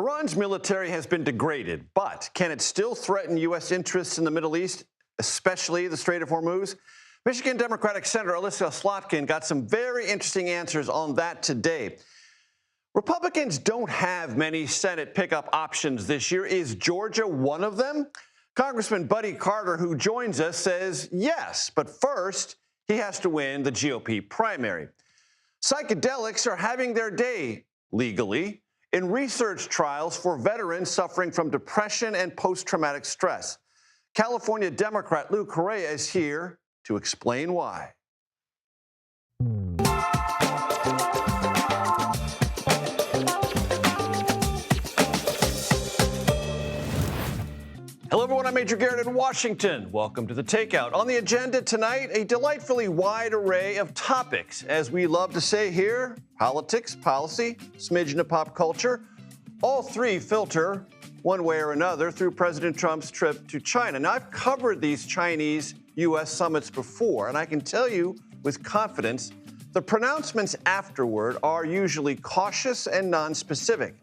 Iran's military has been degraded, but can it still threaten U.S. interests in the Middle East, especially the Strait of Hormuz? Michigan Democratic Senator Alyssa Slotkin got some very interesting answers on that today. Republicans don't have many Senate pickup options this year. Is Georgia one of them? Congressman Buddy Carter, who joins us, says yes, but first he has to win the GOP primary. Psychedelics are having their day, legally, in research trials for veterans suffering from depression and post-traumatic stress. California Democrat Lou Correa is here to explain why. Hello, everyone. I'm Major Garrett in Washington. Welcome to the Takeout. On the agenda tonight, a delightfully wide array of topics. As we love to say here, politics, policy, smidgen of pop culture. All three filter one way or another through President Trump's trip to China. Now, I've covered these Chinese-U.S. summits before, and I can tell you with confidence, the pronouncements afterward are usually cautious and nonspecific.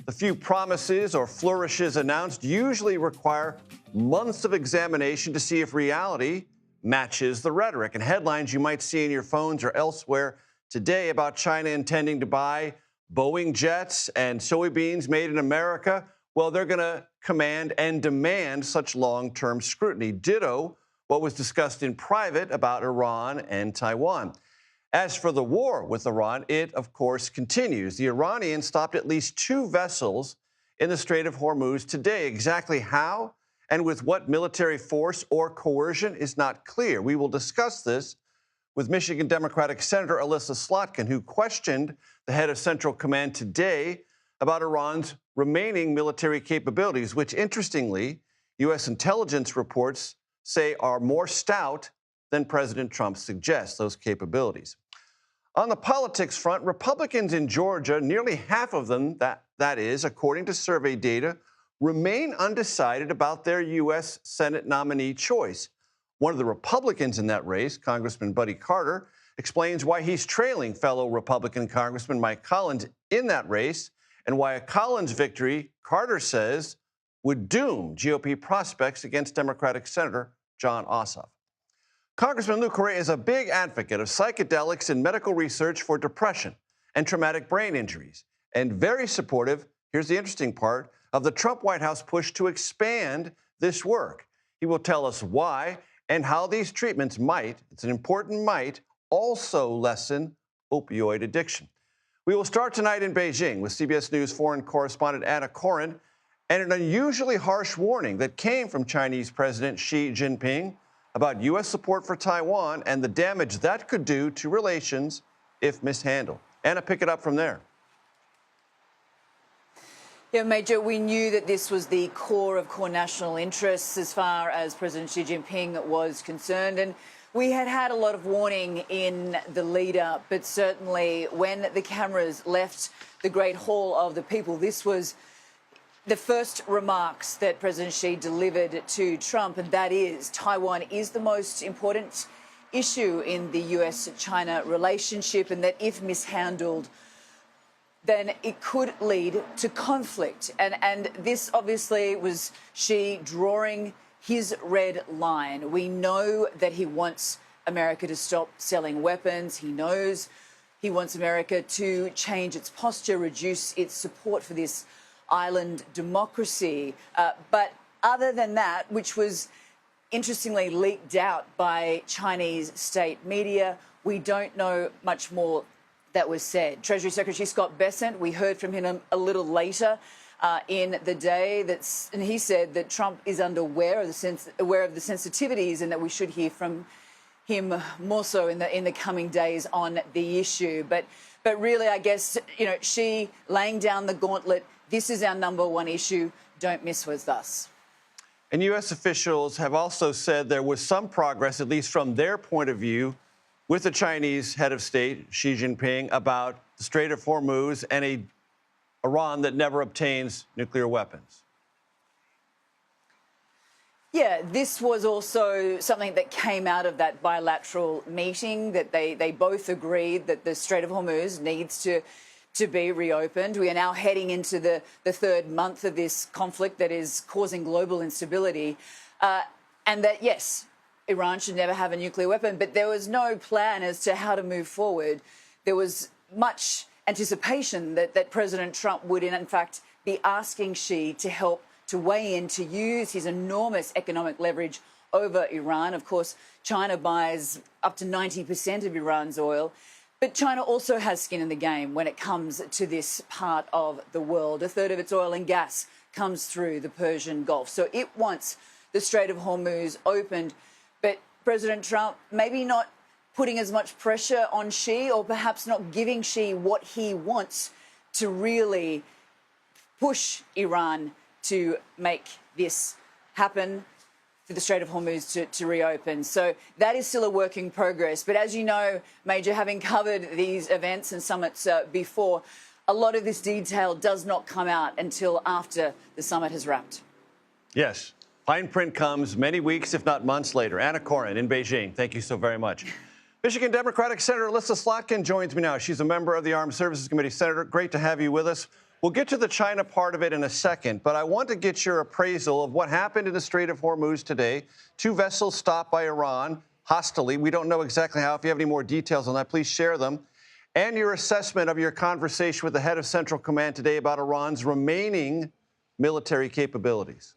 The few promises or flourishes announced usually require months of examination to see if reality matches the rhetoric. And headlines you might see in your phones or elsewhere today about China intending to buy Boeing jets and soybeans made in America, well, they're going to command and demand such long-term scrutiny. Ditto what was discussed in private about Iran and Taiwan. As for the war with Iran, it, of course, continues. The Iranians stopped at least 2 vessels in the Strait of Hormuz today. Exactly how and with what military force or coercion is not clear. We will discuss this with Michigan Democratic Senator Alyssa Slotkin, who questioned the head of Central Command today about Iran's remaining military capabilities, which, interestingly, U.S. intelligence reports say are more stout than President Trump suggests, those capabilities. On the politics front, Republicans in Georgia, nearly half of them, that is, according to survey data, remain undecided about their U.S. Senate nominee choice. One of the Republicans in that race, Congressman Buddy Carter, explains why he's trailing fellow Republican Congressman Mike Collins in that race and why a Collins victory, Carter says, would doom GOP prospects against Democratic Senator Jon Ossoff. Congressman Lou Correa is a big advocate of psychedelics in medical research for depression and traumatic brain injuries, and very supportive, here's the interesting part, of the Trump White House push to expand this work. He will tell us why and how these treatments might, it's an important might, also lessen opioid addiction. We will start tonight in Beijing with CBS News foreign correspondent Anna Coren and an unusually harsh warning that came from Chinese President Xi Jinping about U.S. support for Taiwan and the damage that could do to relations if mishandled. Anna, pick it up from there. Yeah, Major, we knew that this was the core of core national interests as far as President Xi Jinping was concerned. And we had a lot of warning in the lead up, but certainly when the cameras left the Great Hall of the People, this was the first remarks that President Xi delivered to Trump, and that is Taiwan is the most important issue in the US-China relationship, and that if mishandled, then it could lead to conflict. And this obviously was Xi drawing his red line. We know that he wants America to stop selling weapons. He knows he wants America to change its posture, reduce its support for this island democracy. But other than that, which was interestingly leaked out by Chinese state media, we don't know much more that was said. Treasury Secretary Scott Bessent, we heard from him a little later in the day, and he said that Trump is aware of the sensitivities and that we should hear from him more so in the coming days on the issue. But really, I guess, Xi laying down the gauntlet. This is our number one issue. Don't miss with us. And U.S. officials have also said there was some progress, at least from their point of view, with the Chinese head of state, Xi Jinping, about the Strait of Hormuz and Iran that never obtains nuclear weapons. Yeah, this was also something that came out of that bilateral meeting, that they both agreed that the Strait of Hormuz needs to to be reopened. We are now heading into the third month of this conflict that is causing global instability. And that, yes, Iran should never have a nuclear weapon, but there was no plan as to how to move forward. There was much anticipation that President Trump would, in fact, be asking Xi to help to weigh in, to use his enormous economic leverage over Iran. Of course, China buys up to 90% of Iran's oil. But China also has skin in the game when it comes to this part of the world. A third of its oil and gas comes through the Persian Gulf. So it wants the Strait of Hormuz opened. But President Trump maybe not putting as much pressure on Xi, or perhaps not giving Xi what he wants to really push Iran to make this happen, for the Strait of Hormuz to reopen. So that is still a work in progress. But as you know, Major, having covered these events and summits before, a lot of this detail does not come out until after the summit has wrapped. Yes. Fine print comes many weeks, if not months later. Anna Coren in Beijing, thank you so very much. Michigan Democratic Senator Alyssa Slotkin joins me now. She's a member of the Armed Services Committee. Senator, great to have you with us. We'll get to the China part of it in a second, but I want to get your appraisal of what happened in the Strait of Hormuz today. 2 vessels stopped by Iran hostilely. We don't know exactly how. If you have any more details on that, please share them. And your assessment of your conversation with the head of Central Command today about Iran's remaining military capabilities.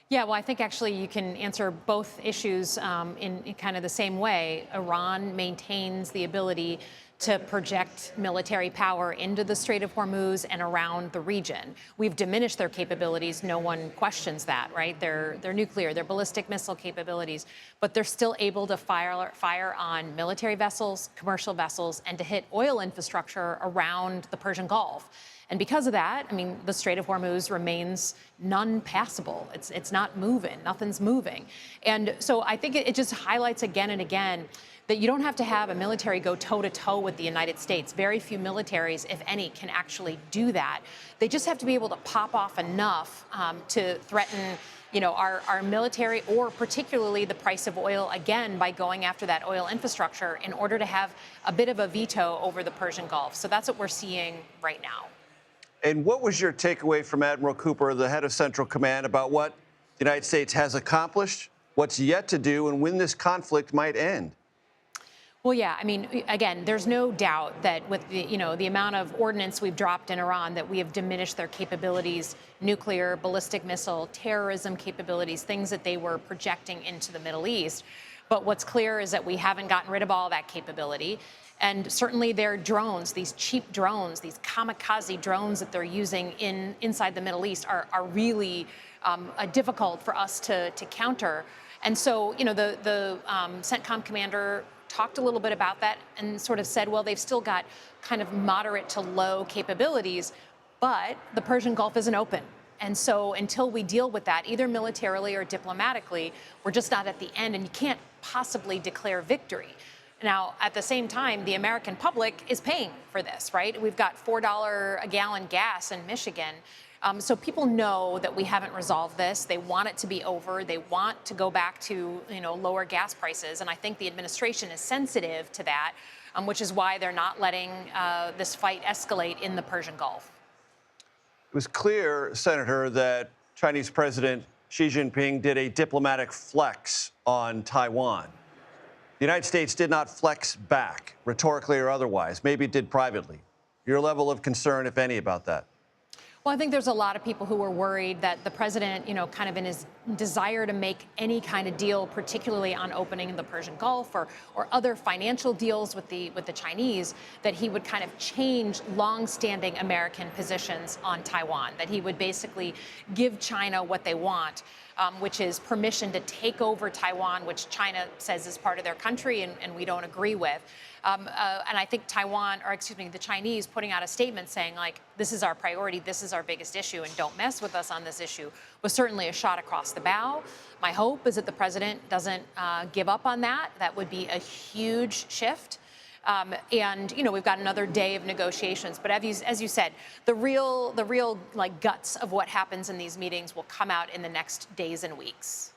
Yeah, well, I think actually you can answer both issues in kind of the same way. Iran maintains the ability to project military power into the Strait of Hormuz and around the region. We've diminished their capabilities. No one questions that, right? They're nuclear, their ballistic missile capabilities, but they're still able to fire on military vessels, commercial vessels, and to hit oil infrastructure around the Persian Gulf. And because of that, I mean, the Strait of Hormuz remains non-passable. It's not moving. Nothing's moving. And so I think it just highlights again and again that you don't have to have a military go toe-to-toe with the United States. Very few militaries, if any, can actually do that. They just have to be able to pop off enough to threaten, you know, our military, or particularly the price of oil, again, by going after that oil infrastructure in order to have a bit of a veto over the Persian Gulf. So that's what we're seeing right now. And what was your takeaway from Admiral Cooper, the head of Central Command, about what the United States has accomplished, what's yet to do, and when this conflict might end? Well, yeah, I mean, again, there's no doubt that with the, the amount of ordnance we've dropped in Iran, that we have diminished their capabilities, nuclear, ballistic missile, terrorism capabilities, things that they were projecting into the Middle East. But what's clear is that we haven't gotten rid of all that capability. And certainly their drones, these cheap drones, these kamikaze drones that they're using inside the Middle East are really difficult for us to counter. And so, the CENTCOM commander talked a little bit about that and sort of said, well, they've still got kind of moderate to low capabilities, but the Persian Gulf isn't open. And so until we deal with that, either militarily or diplomatically, we're just not at the end, and you can't possibly declare victory. Now, at the same time, the American public is paying for this, right? We've got $4 a gallon gas in Michigan. So people know that we haven't resolved this. They want it to be over. They want to go back to, lower gas prices. And I think the administration is sensitive to that, which is why they're not letting this fight escalate in the Persian Gulf. It was clear, Senator, that Chinese President Xi Jinping did a diplomatic flex on Taiwan. The United States did not flex back, rhetorically or otherwise. Maybe it did privately. Your level of concern, if any, about that? Well, I think there's a lot of people who are worried that the president, kind of in his desire to make any kind of deal, particularly on opening the Persian Gulf or other financial deals with the Chinese, that he would kind of change longstanding American positions on Taiwan, that he would basically give China what they want, which is permission to take over Taiwan, which China says is part of their country and we don't agree with. And I think the Chinese putting out a statement saying, like, this is our priority, this is our biggest issue, and don't mess with us on this issue, was certainly a shot across the bow. My hope is that the president doesn't give up on that. That would be a huge shift. And, we've got another day of negotiations. But as you said, the real guts of what happens in these meetings will come out in the next days and weeks.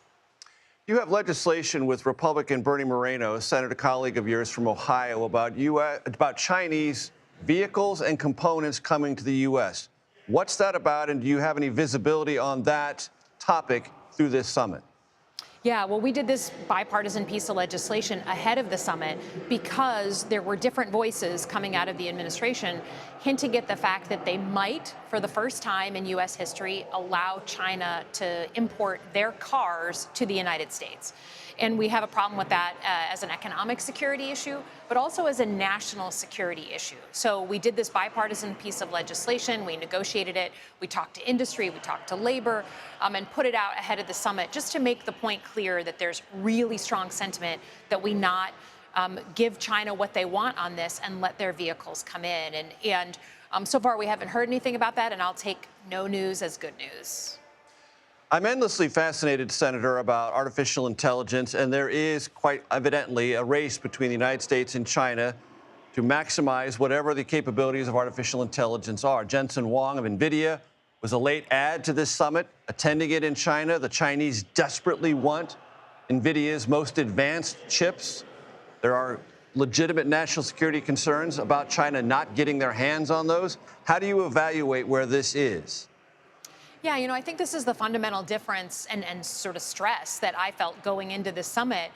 You have legislation with Republican Bernie Moreno, a senator colleague of yours from Ohio, about Chinese vehicles and components coming to the U.S. What's that about, and do you have any visibility on that topic through this summit? Yeah, well, we did this bipartisan piece of legislation ahead of the summit because there were different voices coming out of the administration hinting at the fact that they might, for the first time in U.S. history, allow China to import their cars to the United States. And we have a problem with that as an economic security issue, but also as a national security issue. So we did this bipartisan piece of legislation. We negotiated it. We talked to industry. We talked to labor and put it out ahead of the summit just to make the point clear that there's really strong sentiment that we not give China what they want on this and let their vehicles come in. And so far, we haven't heard anything about that, and I'll take no news as good news. I'm endlessly fascinated, Senator, about artificial intelligence, and there is quite evidently a race between the United States and China to maximize whatever the capabilities of artificial intelligence are. Jensen Huang of NVIDIA was a late add to this summit, attending it in China. The Chinese desperately want NVIDIA's most advanced chips. There are legitimate national security concerns about China not getting their hands on those. How do you evaluate where this is? Yeah, I think this is the fundamental difference and sort of stress that I felt going into this summit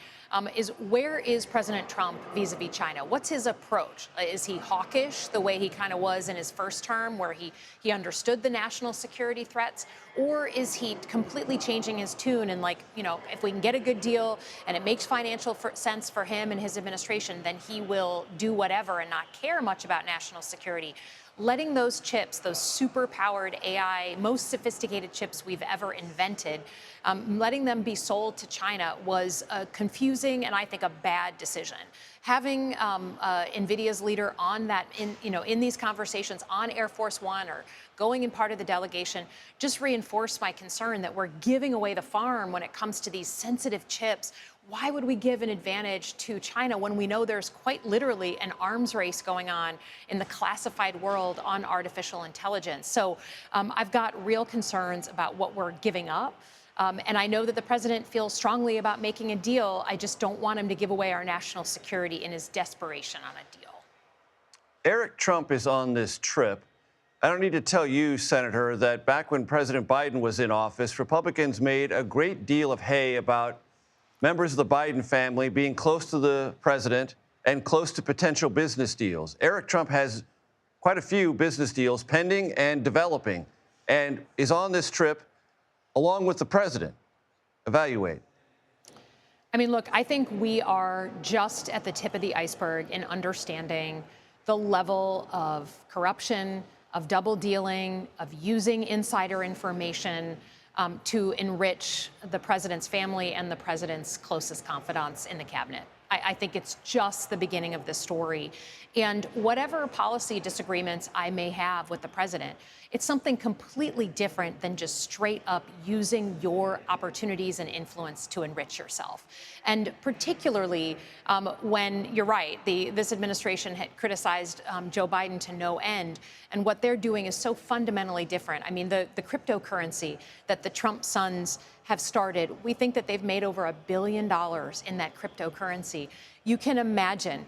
is where is President Trump vis-a-vis China? What's his approach? Is he hawkish the way he kind of was in his first term where he understood the national security threats? Or is he completely changing his tune and if we can get a good deal and it makes financial sense for him and his administration, then he will do whatever and not care much about national security? Letting those chips, those super-powered AI, most sophisticated chips we've ever invented, letting them be sold to China was a confusing and I think a bad decision. Having NVIDIA's leader on that, in these conversations on Air Force One or going in part of the delegation, just reinforced my concern that we're giving away the farm when it comes to these sensitive chips. Why would we give an advantage to China when we know there's quite literally an arms race going on in the classified world on artificial intelligence? So I've got real concerns about what we're giving up. And I know that the president feels strongly about making a deal. I just don't want him to give away our national security in his desperation on a deal. Eric Trump is on this trip. I don't need to tell you, Senator, that back when President Biden was in office, Republicans made a great deal of hay about members of the Biden family being close to the president and close to potential business deals. Eric Trump has quite a few business deals pending and developing and is on this trip along with the president. Evaluate. I mean, look, I think we are just at the tip of the iceberg in understanding the level of corruption, of double dealing, of using insider information to enrich the president's family and the president's closest confidants in the cabinet. I think it's just the beginning of this story. And whatever policy disagreements I may have with the president, it's something completely different than just straight up using your opportunities and influence to enrich yourself. And particularly when, you're right, this administration had criticized Joe Biden to no end. And what they're doing is so fundamentally different. I mean, the cryptocurrency that the Trump sons have started, we think that they've made over $1 billion in that cryptocurrency. You can imagine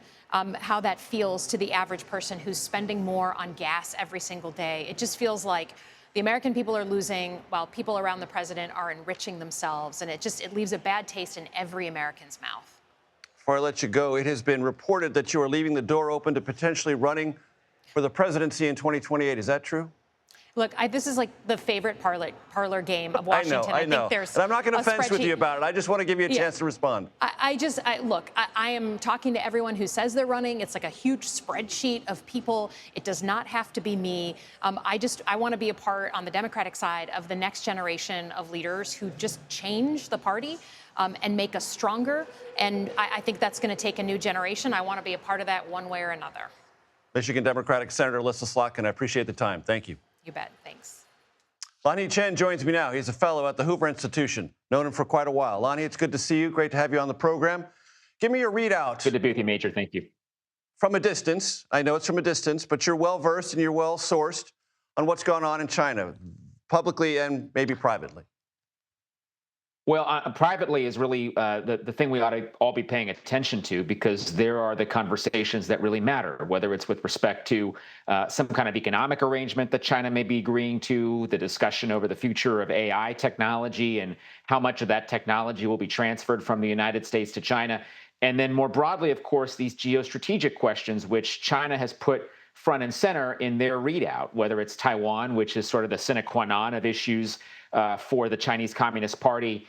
how that feels to the average person who's spending more on gas every single day. It just feels like the American people are losing while people around the president are enriching themselves. And it leaves a bad taste in every American's mouth. Before I let you go, it has been reported that you are leaving the door open to potentially running for the presidency in 2028. Is that true? Look, this is like the favorite parlor game of Washington. I know. Think and I'm not going to fence with you about it. I just want to give you a chance to respond. Look, I am talking to everyone who says they're running. It's like a huge spreadsheet of people. It does not have to be me. I want to be a part on the Democratic side of the next generation of leaders who just change the party and make us stronger. And I think that's going to take a new generation. I want to be a part of that one way or another. Michigan Democratic Senator Alyssa Slotkin, I appreciate the time. Thank you. You bet. Thanks. Lanhee Chen joins me now. He's a fellow at the Hoover Institution. Known him for quite a while. Lanhee, it's good to see you. Great to have you on the program. Give me your readout. Good to be with you, Major. Thank you. From a distance. I know it's from a distance, but you're well-versed and you're well-sourced on what's going on in China, publicly and maybe privately. Well, privately is really the thing we ought to all be paying attention to, because there are the conversations that really matter, whether it's with respect to some kind of economic arrangement that China may be agreeing to, the discussion over the future of AI technology and how much of that technology will be transferred from the United States to China. And then more broadly, of course, these geostrategic questions, which China has put front and center in their readout, whether it's Taiwan, which is sort of the sine qua non of issues for the Chinese Communist Party,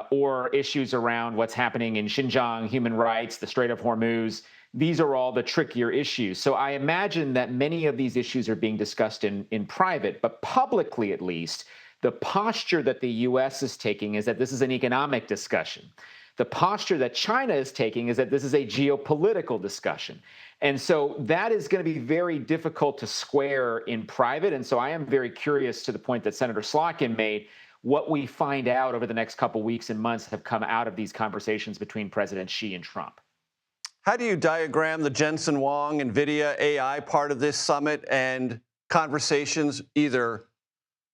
or issues around what's happening in Xinjiang, human rights, the Strait of Hormuz. These are all the trickier issues. So I imagine that many of these issues are being discussed in private, but publicly at least, the posture that the U.S. is taking is that this is an economic discussion. The posture that China is taking is that this is a geopolitical discussion. And so that is going to be very difficult to square in private. And so I am very curious, to the point that Senator Slotkin made, what we find out over the next couple weeks and months have come out of these conversations between President Xi and Trump. How do you diagram the Jensen Huang, NVIDIA, AI part of this summit and conversations, either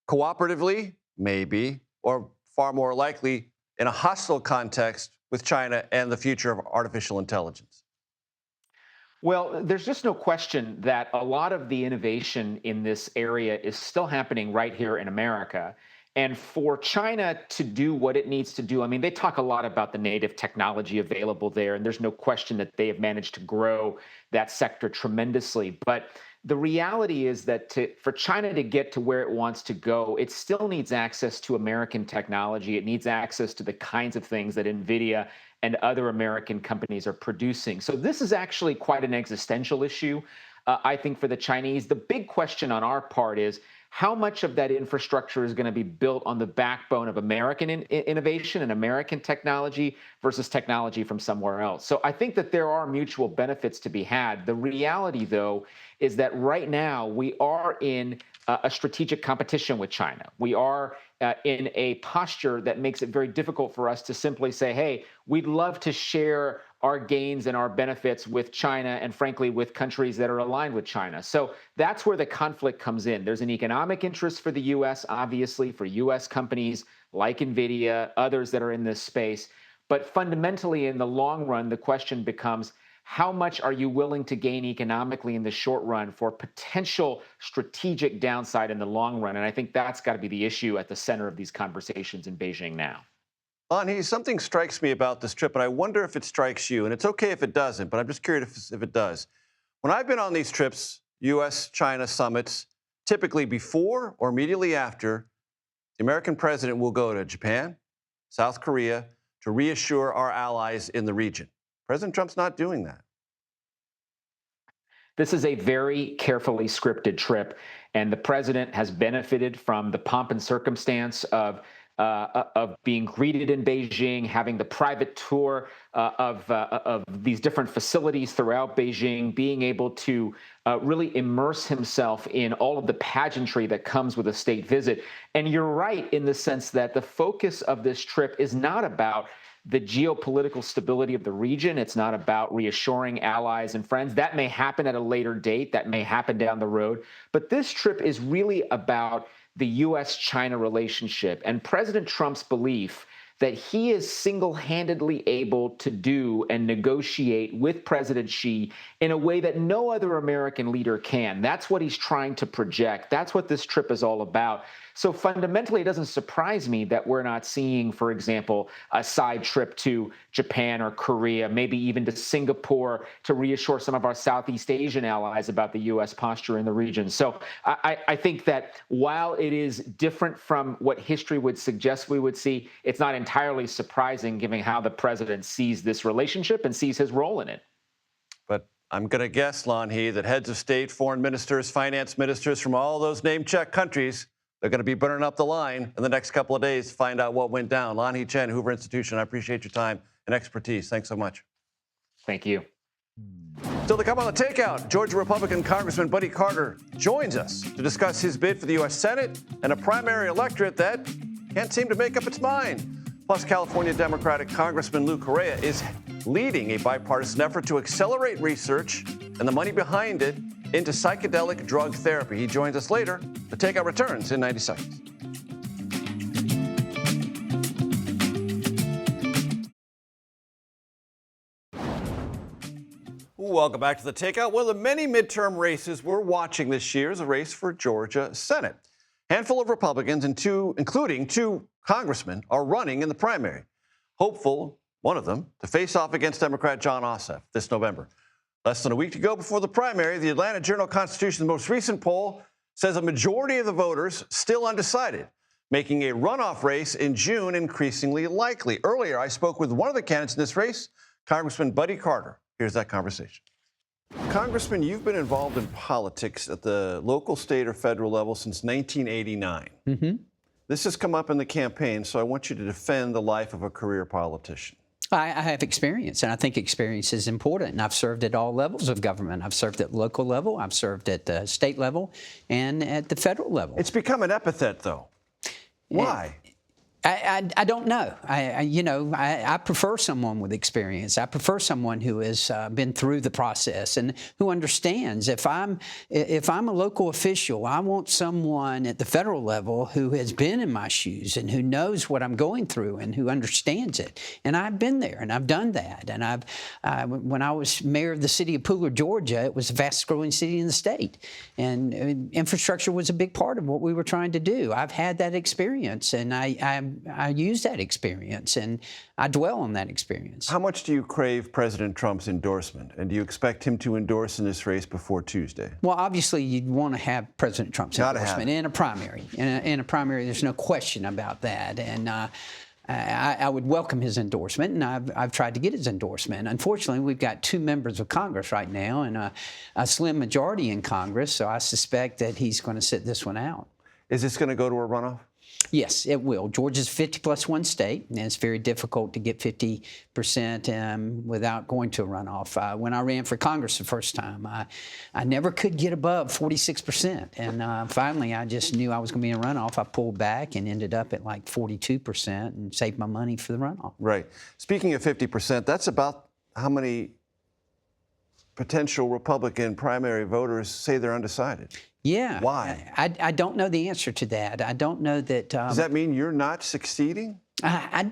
cooperatively, maybe, or far more likely in a hostile context with China and the future of artificial intelligence? Well, there's just no question that a lot of the innovation in this area is still happening right here in America. And for China to do what it needs to do, I mean, they talk a lot about the native technology available there, and there's no question that they have managed to grow that sector tremendously. But the reality is that for China to get to where it wants to go, it still needs access to American technology. It needs access to the kinds of things that NVIDIA and other American companies are producing. So this is actually quite an existential issue, I think, for the Chinese. The big question on our part is, how much of that infrastructure is going to be built on the backbone of American innovation and American technology versus technology from somewhere else? So I think that there are mutual benefits to be had. The reality, though, is that right now we are in a strategic competition with China. We are in a posture that makes it very difficult for us to simply say, hey, we'd love to share our gains and our benefits with China and, frankly, with countries that are aligned with China. So that's where the conflict comes in. There's an economic interest for the U.S., obviously, for U.S. companies like NVIDIA, others that are in this space. But fundamentally, in the long run, the question becomes, how much are you willing to gain economically in the short run for potential strategic downside in the long run? And I think that's got to be the issue at the center of these conversations in Beijing now. Lan He, something strikes me about this trip, and I wonder if it strikes you. And it's okay if it doesn't, but I'm just curious if it does. When I've been on these trips, U.S.-China summits, typically before or immediately after, the American president will go to Japan, South Korea, to reassure our allies in the region. President Trump's not doing that. This is a very carefully scripted trip, and the president has benefited from the pomp and circumstance of being greeted in Beijing, having the private tour of these different facilities throughout Beijing, being able to really immerse himself in all of the pageantry that comes with a state visit. And you're right in the sense that the focus of this trip is not about the geopolitical stability of the region. It's not about reassuring allies and friends. That may happen at a later date. That may happen down the road. But this trip is really about the U.S.-China relationship and President Trump's belief that he is single-handedly able to do and negotiate with President Xi in a way that no other American leader can. That's what he's trying to project. That's what this trip is all about. So fundamentally, it doesn't surprise me that we're not seeing, for example, a side trip to Japan or Korea, maybe even to Singapore to reassure some of our Southeast Asian allies about the U.S. posture in the region. So I think that while it is different from what history would suggest we would see, it's not entirely surprising given how the president sees this relationship and sees his role in it. But I'm going to guess, Lan He, that heads of state, foreign ministers, finance ministers from all those name-checked countries, they're going to be burning up the line in the next couple of days to find out what went down. Lan He Chen, Hoover Institution, I appreciate your time and expertise. Thanks so much. Thank you. Still to come on The Takeout, Georgia Republican Congressman Buddy Carter joins us to discuss his bid for the U.S. Senate and a primary electorate that can't seem to make up its mind. Plus, California Democratic Congressman Lou Correa is leading a bipartisan effort to accelerate research and the money behind it into psychedelic drug therapy. He joins us later. The Takeout returns in 90 seconds. Welcome back to the Takeout. One of the many midterm races we're watching this year is a race for Georgia Senate. Handful of Republicans, including two congressmen, are running in the primary. Hopeful, one of them, to face off against Democrat Jon Ossoff this November. Less than a week to go before the primary, the Atlanta Journal-Constitution's most recent poll says a majority of the voters still undecided, making a runoff race in June increasingly likely. Earlier, I spoke with one of the candidates in this race, Congressman Buddy Carter. Here's that conversation. Congressman, you've been involved in politics at the local, state, or federal level since 1989. Mm-hmm. This has come up in the campaign, so I want you to defend the life of a career politician. I have experience, and I think experience is important. And I've served at all levels of government. I've served at local level, I've served at the state level, and at the federal level. It's become an epithet, though. Why? I don't know. I prefer someone with experience. I prefer someone who has been through the process and who understands. If I'm a local official, I want someone at the federal level who has been in my shoes and who knows what I'm going through and who understands it. And I've been there and I've done that. And when I was mayor of the city of Pooler, Georgia, it was the fastest growing city in the state, and infrastructure was a big part of what we were trying to do. I've had that experience, and I use that experience, and I dwell on that experience. How much do you crave President Trump's endorsement? And do you expect him to endorse in this race before Tuesday? Well, obviously, you'd want to have President Trump's endorsement in a primary. In a primary, there's no question about that. And I would welcome his endorsement, and I've tried to get his endorsement. Unfortunately, we've got two members of Congress right now and a slim majority in Congress, so I suspect that he's going to sit this one out. Is this going to go to a runoff? Yes, it will. Georgia's 50+1 state, and it's very difficult to get 50% without going to a runoff. When I ran for Congress the first time, I never could get above 46%. And finally, I just knew I was going to be in a runoff. I pulled back and ended up at like 42% and saved my money for the runoff. Right. Speaking of 50%, that's about how many potential Republican primary voters say they're undecided. Yeah. Why? I don't know the answer to that. I don't know that. Does that mean you're not succeeding? I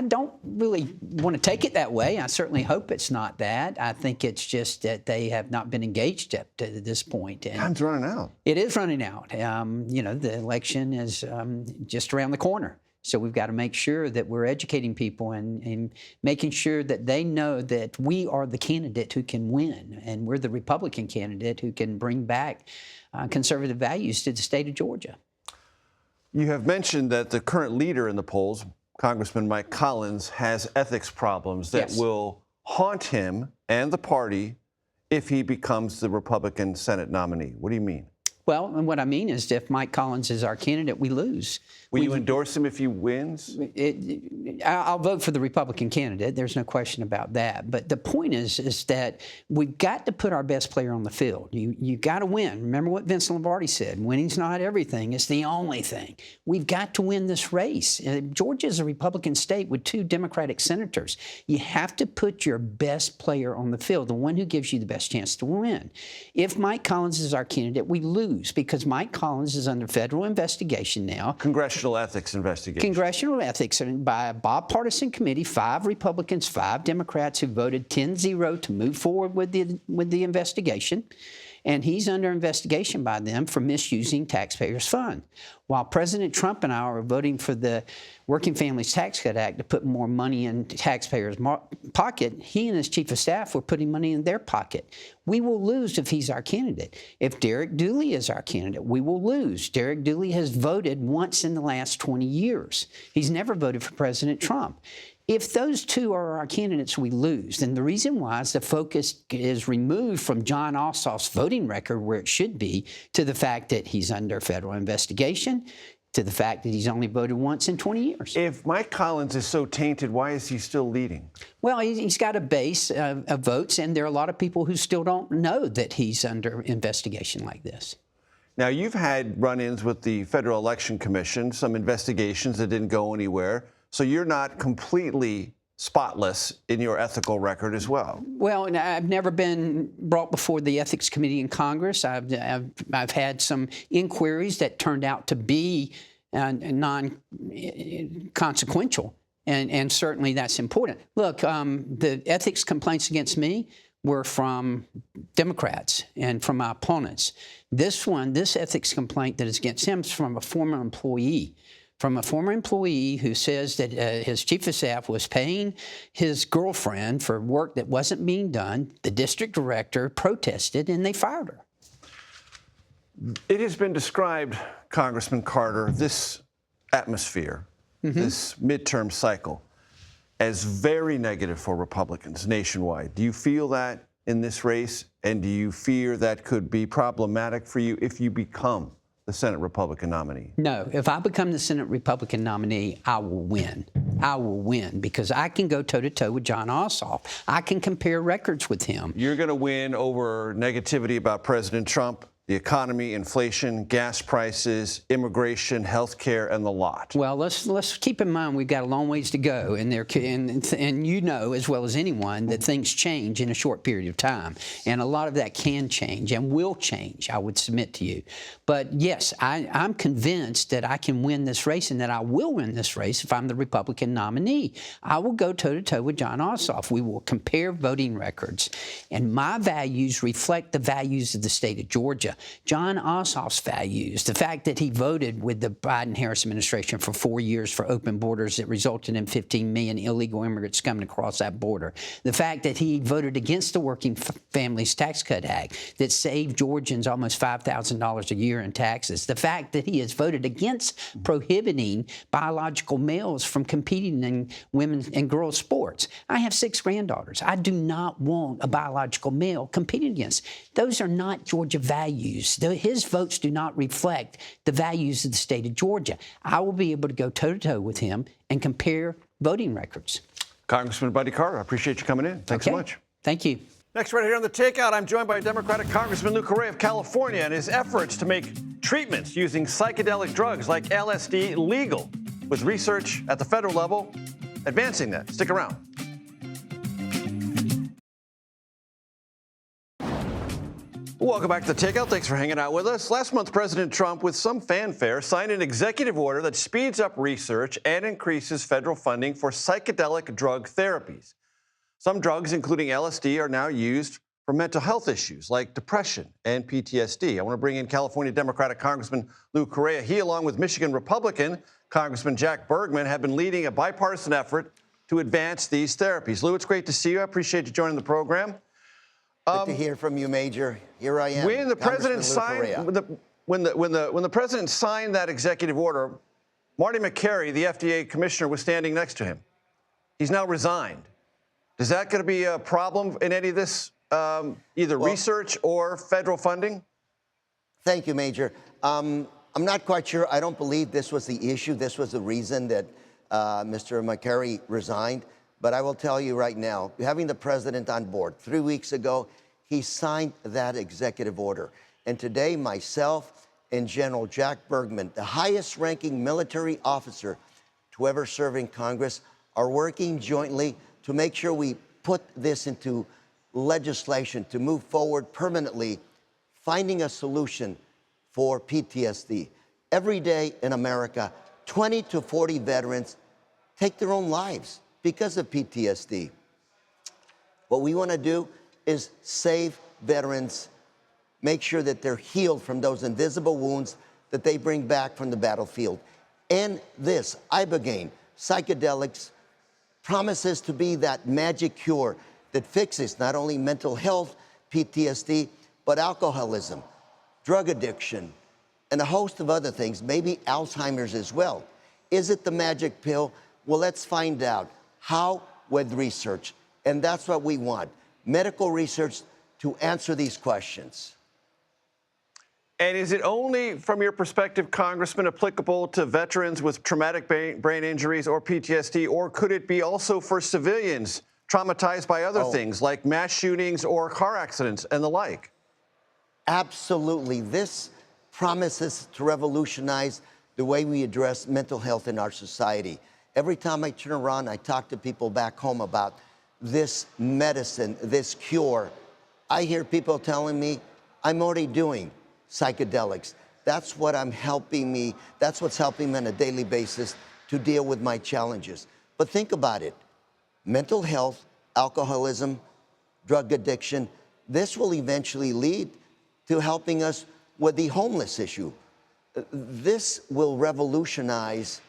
don't really want to take it that way. I certainly hope it's not that. I think it's just that they have not been engaged up to this point. And time's running out. It is running out. The election is just around the corner. So we've got to make sure that we're educating people and making sure that they know that we are the candidate who can win, and we're the Republican candidate who can bring back conservative values to the state of Georgia. You have mentioned that the current leader in the polls, Congressman Mike Collins, has ethics problems that will haunt him and the party if he becomes the Republican Senate nominee. What do you mean? Well, and what I mean is if Mike Collins is our candidate, we lose. Will you endorse him if he wins? I'll vote for the Republican candidate. There's no question about that. But the point is that we've got to put our best player on the field. You got to win. Remember what Vince Lombardi said, winning's not everything. It's the only thing. We've got to win this race. Georgia is a Republican state with two Democratic senators. You have to put your best player on the field, the one who gives you the best chance to win. If Mike Collins is our candidate, we lose because Mike Collins is under federal investigation now. Congressional ethics investigation. Congressional ethics by a bipartisan committee, 5 Republicans, 5 Democrats who voted 10-0 to move forward with the investigation. And he's under investigation by them for misusing taxpayers' funds. While President Trump and I are voting for the Working Families Tax Cut Act to put more money in taxpayers' pocket, he and his chief of staff were putting money in their pocket. We will lose if he's our candidate. If Derek Dooley is our candidate, we will lose. Derek Dooley has voted once in the last 20 years. He's never voted for President Trump. If those two are our candidates, we lose. And the reason why is the focus is removed from Jon Ossoff's voting record, where it should be, to the fact that he's under federal investigation, to the fact that he's only voted once in 20 years. If Mike Collins is so tainted, why is he still leading? Well, he's got a base of votes, and there are a lot of people who still don't know that he's under investigation like this. Now, you've had run-ins with the Federal Election Commission, some investigations that didn't go anywhere. So you're not completely spotless in your ethical record as well. Well, I've never been brought before the Ethics Committee in Congress. I've had some inquiries that turned out to be non-consequential, and certainly that's important. Look, the ethics complaints against me were from Democrats and from my opponents. This ethics complaint that is against him is from a former employee. From a former employee who says that his chief of staff was paying his girlfriend for work that wasn't being done. The district director protested, and they fired her. It has been described, Congressman Carter, this atmosphere, this midterm cycle, as very negative for Republicans nationwide. Do you feel that in this race, and do you fear that could be problematic for you if you become the Senate Republican nominee? No. If I become the Senate Republican nominee, I will win. I will win because I can go toe-to-toe with Jon Ossoff. I can compare records with him. You're going to win over negativity about President Trump, the economy, inflation, gas prices, immigration, health care, and the lot. Well, let's keep in mind we've got a long ways to go, and you know as well as anyone that things change in a short period of time, and a lot of that can change and will change, I would submit to you. But yes, I'm convinced that I can win this race and that I will win this race if I'm the Republican nominee. I will go toe-to-toe with Jon Ossoff. We will compare voting records, and my values reflect the values of the state of Georgia. Jon Ossoff's values, the fact that he voted with the Biden-Harris administration for 4 years for open borders that resulted in 15 million illegal immigrants coming across that border, the fact that he voted against the Working Families Tax Cut Act that saved Georgians almost $5,000 a year in taxes, the fact that he has voted against prohibiting biological males from competing in women's and girls' sports. I have 6 granddaughters. I do not want a biological male competing against. Those are not Georgia values. His votes do not reflect the values of the state of Georgia. I will be able to go toe-to-toe with him and compare voting records. Congressman Buddy Carter, I appreciate you coming in. Thanks so much. Thank you. Next, right here on The Takeout, I'm joined by Democratic Congressman Lou Correa of California and his efforts to make treatments using psychedelic drugs like LSD legal, with research at the federal level advancing that. Stick around. Welcome back to The Takeout. Thanks for hanging out with us. Last month, President Trump, with some fanfare, signed an executive order that speeds up research and increases federal funding for psychedelic drug therapies. Some drugs, including LSD, are now used for mental health issues like depression and PTSD. I want to bring in California Democratic Congressman Lou Correa. He, along with Michigan Republican Congressman Jack Bergman, have been leading a bipartisan effort to advance these therapies. Lou, it's great to see you. I appreciate you joining the program. Good to hear from you, Major. Here I am. When the president signed that executive order, Marty McCary, the FDA commissioner, was standing next to him. He's now resigned. Is that going to be a problem in any of this, either research or federal funding? Thank you, Major. I'm not quite sure. I don't believe this was the issue. This was the reason that Mr. McCary resigned. But I will tell you right now, having the president on board, 3 weeks ago, he signed that executive order. And today, myself and General Jack Bergman, the highest-ranking military officer to ever serve in Congress, are working jointly to make sure we put this into legislation to move forward permanently, finding a solution for PTSD. Every day in America, 20 to 40 veterans take their own lives because of PTSD. What we want to do is save veterans, make sure that they're healed from those invisible wounds that they bring back from the battlefield. And this, ibogaine, psychedelics, promises to be that magic cure that fixes not only mental health, PTSD, but alcoholism, drug addiction, and a host of other things, maybe Alzheimer's as well. Is it the magic pill? Well, let's find out. How? With research. And that's what we want, medical research to answer these questions. And is it only, from your perspective, Congressman, applicable to veterans with traumatic brain injuries or PTSD, or could it be also for civilians traumatized by other things like mass shootings or car accidents and the like? Absolutely. This promises to revolutionize the way we address mental health in our society. Every time I turn around, I talk to people back home about this medicine, this cure. I hear people telling me, I'm already doing psychedelics. That's what that's what's helping me on a daily basis to deal with my challenges. But think about it. Mental health, alcoholism, drug addiction. This will eventually lead to helping us with the homeless issue. This will revolutionize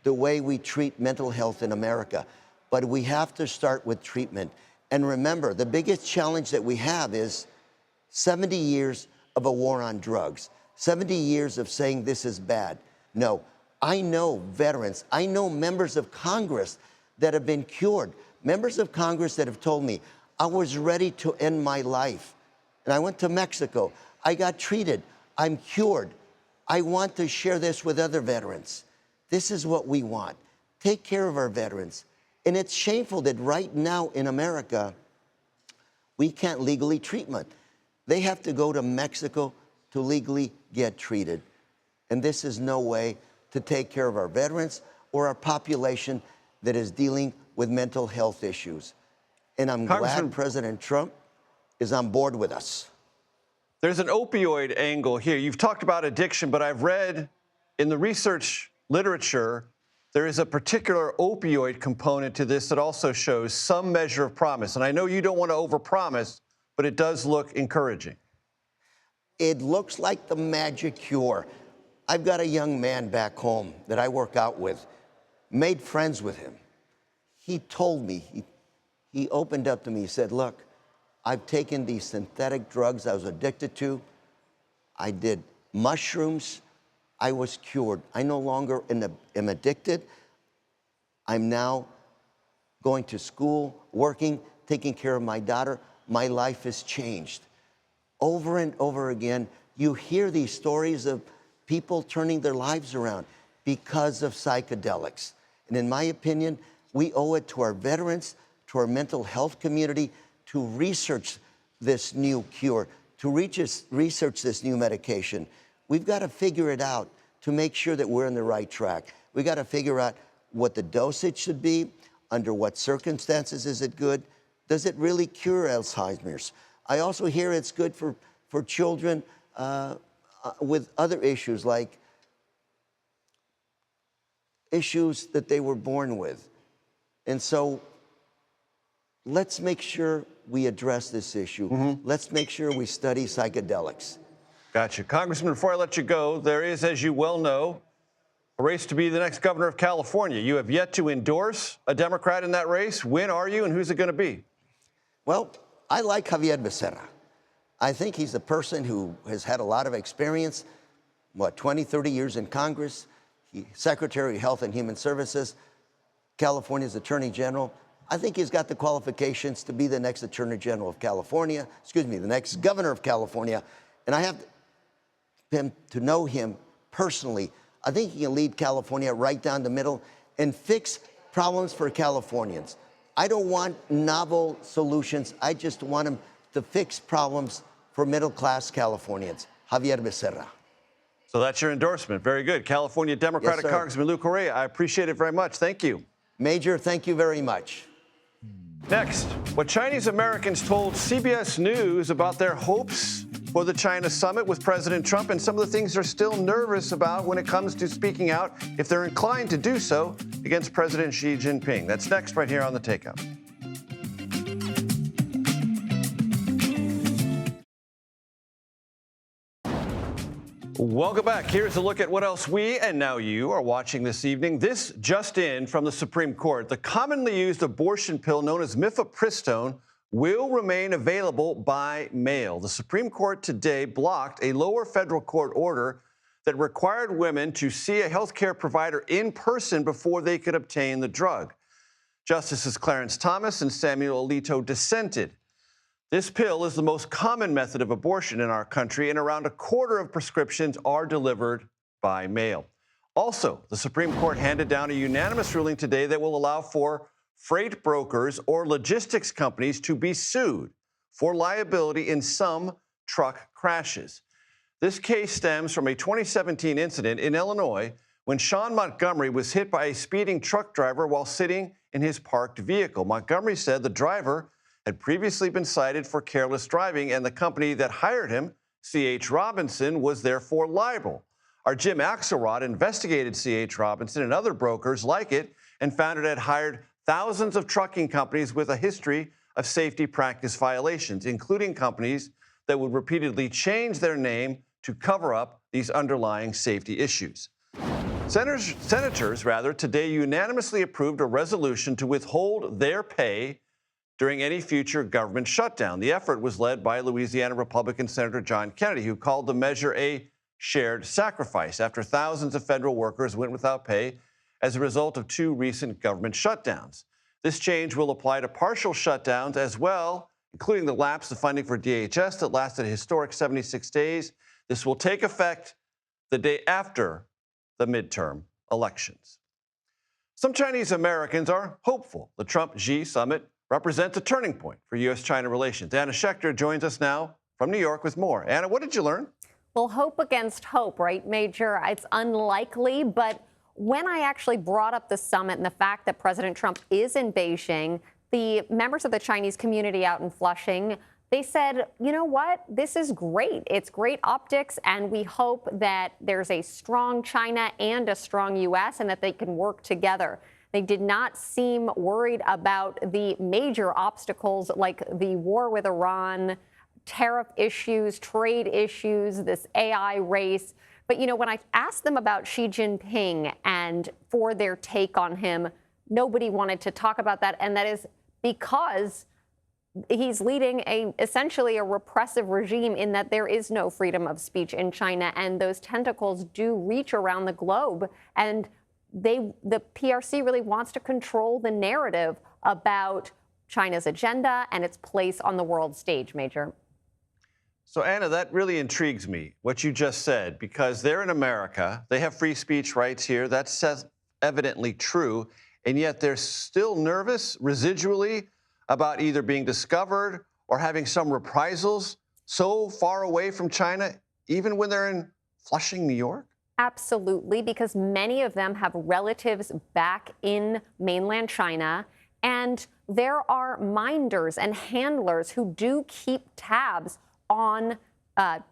the way we treat mental health in America. But we have to start with treatment. And remember, the biggest challenge that we have is 70 years of a war on drugs, 70 years of saying this is bad. No, I know veterans, I know members of Congress that have been cured, members of Congress that have told me, I was ready to end my life. And I went to Mexico, I got treated, I'm cured. I want to share this with other veterans. This is what we want. Take care of our veterans. And it's shameful that right now in America, we can't legally treat them. They have to go to Mexico to legally get treated. And this is no way to take care of our veterans or our population that is dealing with mental health issues. And I'm glad President Trump is on board with us. There's an opioid angle here. You've talked about addiction, but I've read in the research literature, there is a particular opioid component to this that also shows some measure of promise. And I know you don't want to overpromise, but it does look encouraging. It looks like the magic cure. I've got a young man back home that I work out with, made friends with him. He told me, he opened up to me, he said, look, I've taken these synthetic drugs I was addicted to. I did mushrooms. I was cured. I no longer am addicted. I'm now going to school, working, taking care of my daughter. My life has changed. Over and over again, you hear these stories of people turning their lives around because of psychedelics. And in my opinion, we owe it to our veterans, to our mental health community, to research this new cure, to research this new medication. We've got to figure it out to make sure that we're on the right track. We've got to figure out what the dosage should be, under what circumstances is it good, does it really cure Alzheimer's? I also hear it's good for children with other issues, like issues that they were born with. And so let's make sure we address this issue. Let's make sure we study psychedelics. Gotcha. Congressman, before I let you go, there is, as you well know, a race to be the next governor of California. You have yet to endorse a Democrat in that race. When are you, and who's it going to be? Well, I like Javier Becerra. I think he's a person who has had a lot of experience, 20, 30 years in Congress. He's Secretary of Health and Human Services, California's Attorney General. I think he's got the qualifications to be the next Attorney General of California, the next Governor of California. And I have to know him personally. I think he can lead California right down the middle and fix problems for Californians. I don't want novel solutions. I just want him to fix problems for middle-class Californians. Javier Becerra. So that's your endorsement. Very good. California Democratic Congressman Lou Correa, I appreciate it very much. Thank you. Major, thank you very much. Next, what Chinese Americans told CBS News about their hopes for the China summit with President Trump and some of the things they're still nervous about when it comes to speaking out, if they're inclined to do so, against President Xi Jinping. That's next right here on The Takeout. Welcome back. Here's a look at what else we, and now you, are watching this evening. This just in from the Supreme Court. The commonly used abortion pill known as mifepristone will remain available by mail. The Supreme Court today blocked a lower federal court order that required women to see a health care provider in person before they could obtain the drug. Justices Clarence Thomas and Samuel Alito dissented. This pill is the most common method of abortion in our country, and around a quarter of prescriptions are delivered by mail. Also, the Supreme Court handed down a unanimous ruling today that will allow for freight brokers or logistics companies to be sued for liability in some truck crashes. This case stems from a 2017 incident in Illinois when Sean Montgomery was hit by a speeding truck driver while sitting in his parked vehicle. Montgomery said the driver had previously been cited for careless driving, and the company that hired him, C.H. Robinson, was therefore liable. Our Jim Axelrod investigated C.H. Robinson and other brokers like it and found it had hired thousands of trucking companies with a history of safety practice violations, including companies that would repeatedly change their name to cover up these underlying safety issues. Senators today unanimously approved a resolution to withhold their pay during any future government shutdown. The effort was led by Louisiana Republican Senator John Kennedy, who called the measure a shared sacrifice after thousands of federal workers went without pay as a result of 2 recent government shutdowns. This change will apply to partial shutdowns as well, including the lapse of funding for DHS that lasted a historic 76 days. This will take effect the day after the midterm elections. Some Chinese Americans are hopeful the Trump-Xi summit represents a turning point for U.S.-China relations. Anna Schechter joins us now from New York with more. Anna, what did you learn? Well, hope against hope, right, Major? It's unlikely, but when I actually brought up the summit and the fact that President Trump is in Beijing, the members of the Chinese community out in Flushing, they said, you know what, this is great. It's great optics, and we hope that there's a strong China and a strong U.S. and that they can work together. They did not seem worried about the major obstacles like the war with Iran, tariff issues, trade issues, this AI race. But, you know, when I asked them about Xi Jinping and for their take on him, nobody wanted to talk about that. And that is because he's leading essentially a repressive regime in that there is no freedom of speech in China. And those tentacles do reach around the globe. And the PRC really wants to control the narrative about China's agenda and its place on the world stage, Major. So, Anna, that really intrigues me, what you just said, because they're in America. They have free speech rights here. That's evidently true. And yet they're still nervous residually about either being discovered or having some reprisals so far away from China, even when they're in Flushing, New York? Absolutely, because many of them have relatives back in mainland China. And there are minders and handlers who do keep tabs on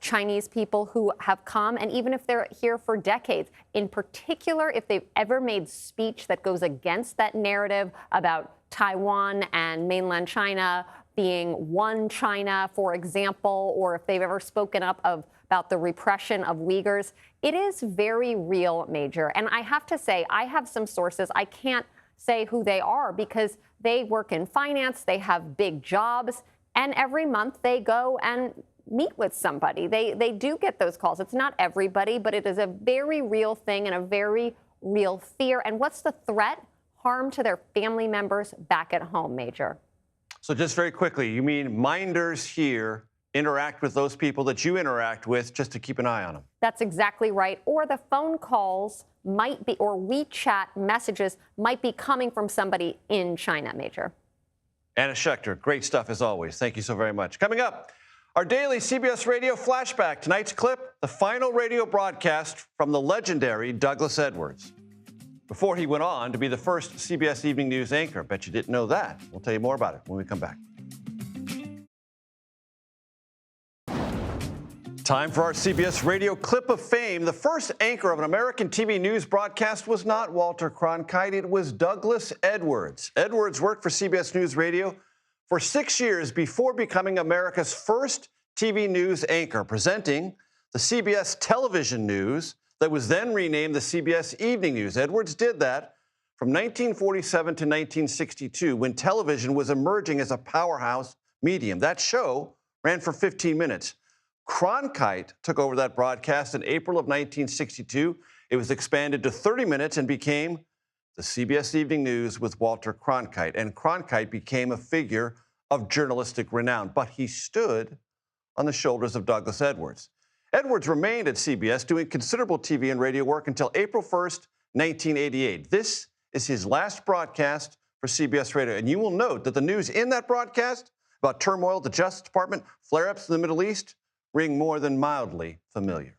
Chinese people who have come, and even if they're here for decades, in particular, if they've ever made speech that goes against that narrative about Taiwan and mainland China being one China, for example, or if they've ever spoken up about the repression of Uyghurs, it is very real, Major. And I have to say, I have some sources. I can't say who they are because they work in finance, they have big jobs, and every month they go and meet with somebody. They do get those calls. It's not everybody, but it is a very real thing and a very real fear. And what's the threat? Harm to their family members back at home, Major. So just very quickly, you mean minders here interact with those people that you interact with just to keep an eye on them? That's exactly right. Or the phone calls might be, or WeChat messages might be coming from somebody in China, Major. Anna Schechter, great stuff as always. Thank you so very much. Coming up, our daily CBS Radio flashback. Tonight's clip, the final radio broadcast from the legendary Douglas Edwards, before he went on to be the first CBS Evening News anchor. Bet you didn't know that. We'll tell you more about it when we come back. Time for our CBS Radio clip of fame. The first anchor of an American TV news broadcast was not Walter Cronkite. It was Douglas Edwards. Edwards worked for CBS News Radio for 6 years before becoming America's first TV news anchor, presenting the CBS television news that was then renamed the CBS Evening News. Edwards did that from 1947 to 1962, when television was emerging as a powerhouse medium. That show ran for 15 minutes. Cronkite took over that broadcast in April of 1962. It was expanded to 30 minutes and became the CBS Evening News with Walter Cronkite. And Cronkite became a figure of journalistic renown, but he stood on the shoulders of Douglas Edwards. Edwards remained at CBS doing considerable TV and radio work until April 1st, 1988. This is his last broadcast for CBS Radio. And you will note that the news in that broadcast about turmoil at the Justice Department, flare-ups in the Middle East, ring more than mildly familiar.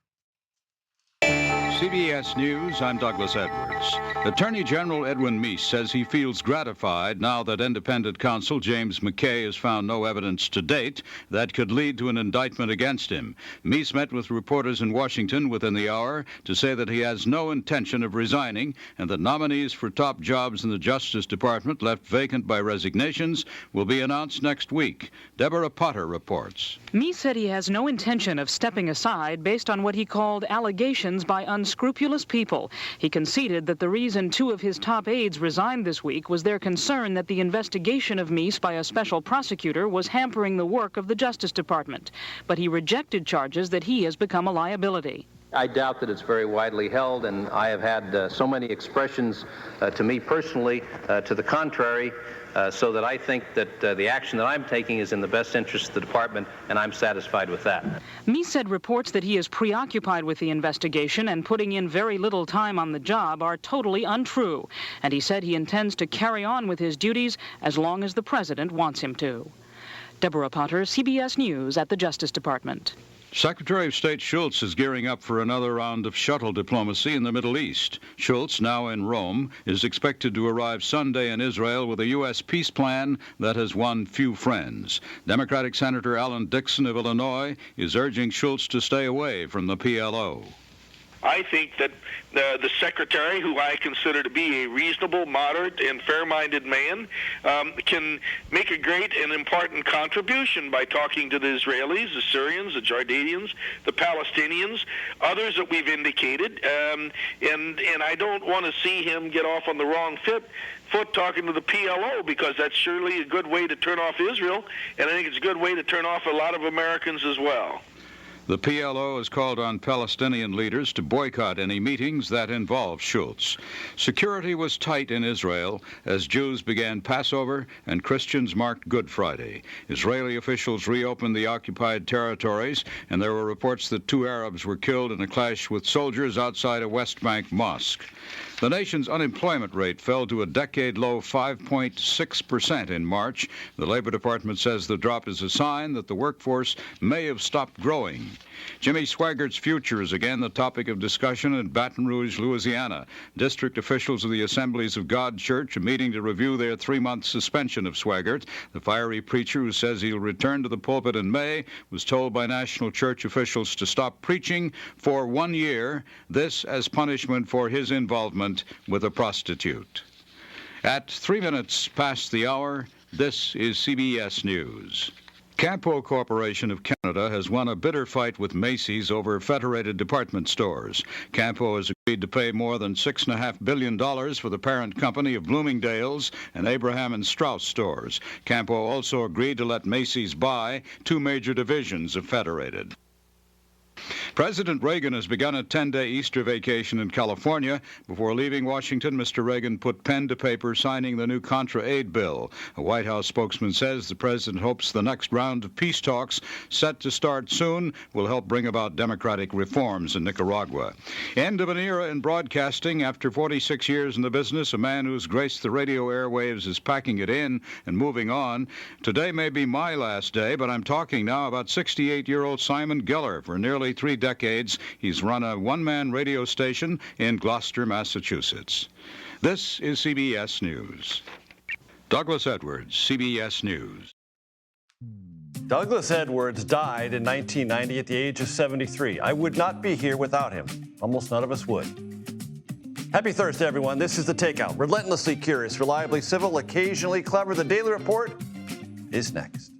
CBS News, I'm Douglas Edwards. Attorney General Edwin Meese says he feels gratified now that independent counsel James McKay has found no evidence to date that could lead to an indictment against him. Meese met with reporters in Washington within the hour to say that he has no intention of resigning and that nominees for top jobs in the Justice Department left vacant by resignations will be announced next week. Deborah Potter reports. Meese said he has no intention of stepping aside based on what he called allegations by unscrupulous people. He conceded that the reason two of his top aides resigned this week was their concern that the investigation of Meese by a special prosecutor was hampering the work of the Justice Department. But he rejected charges that he has become a liability. I doubt that it's very widely held, and I have had so many expressions to me personally to the contrary, so that I think that the action that I'm taking is in the best interest of the department, and I'm satisfied with that. Meese said reports that he is preoccupied with the investigation and putting in very little time on the job are totally untrue, and he said he intends to carry on with his duties as long as the president wants him to. Deborah Potter, CBS News at the Justice Department. Secretary of State Schultz is gearing up for another round of shuttle diplomacy in the Middle East. Schultz, now in Rome, is expected to arrive Sunday in Israel with a U.S. peace plan that has won few friends. Democratic Senator Alan Dixon of Illinois is urging Schultz to stay away from the PLO. I think that the secretary, who I consider to be a reasonable, moderate, and fair-minded man, can make a great and important contribution by talking to the Israelis, the Syrians, the Jordanians, the Palestinians, others that we've indicated, and I don't want to see him get off on the wrong foot talking to the PLO, because that's surely a good way to turn off Israel, and I think it's a good way to turn off a lot of Americans as well. The PLO has called on Palestinian leaders to boycott any meetings that involve Schultz. Security was tight in Israel as Jews began Passover and Christians marked Good Friday. Israeli officials reopened the occupied territories, and there were reports that 2 Arabs were killed in a clash with soldiers outside a West Bank mosque. The nation's unemployment rate fell to a decade-low 5.6% in March. The Labor Department says the drop is a sign that the workforce may have stopped growing. Jimmy Swaggart's future is again the topic of discussion in Baton Rouge, Louisiana. District officials of the Assemblies of God Church are meeting to review their 3-month suspension of Swaggart. The fiery preacher, who says he'll return to the pulpit in May, was told by national church officials to stop preaching for 1 year, this as punishment for his involvement with a prostitute. At 3 minutes past the hour, this is CBS News. Campo Corporation of Canada has won a bitter fight with Macy's over Federated Department Stores. Campo has agreed to pay more than $6.5 billion for the parent company of Bloomingdale's and Abraham and Straus stores. Campo also agreed to let Macy's buy 2 major divisions of Federated. President Reagan has begun a 10-day Easter vacation in California. Before leaving Washington, Mr. Reagan put pen to paper signing the new Contra aid bill. A White House spokesman says the president hopes the next round of peace talks, set to start soon, will help bring about democratic reforms in Nicaragua. End of an era in broadcasting. After 46 years in the business, a man who's graced the radio airwaves is packing it in and moving on. Today may be my last day, but I'm talking now about 68-year-old Simon Geller. For nearly 3 decades, he's run a one-man radio station in Gloucester, Massachusetts. This is CBS News. Douglas Edwards, CBS News. Douglas Edwards died in 1990 at the age of 73. I would not be here without him. Almost none of us would. Happy Thursday, everyone. This is The Takeout. Relentlessly curious, reliably civil, occasionally clever. The Daily Report is next.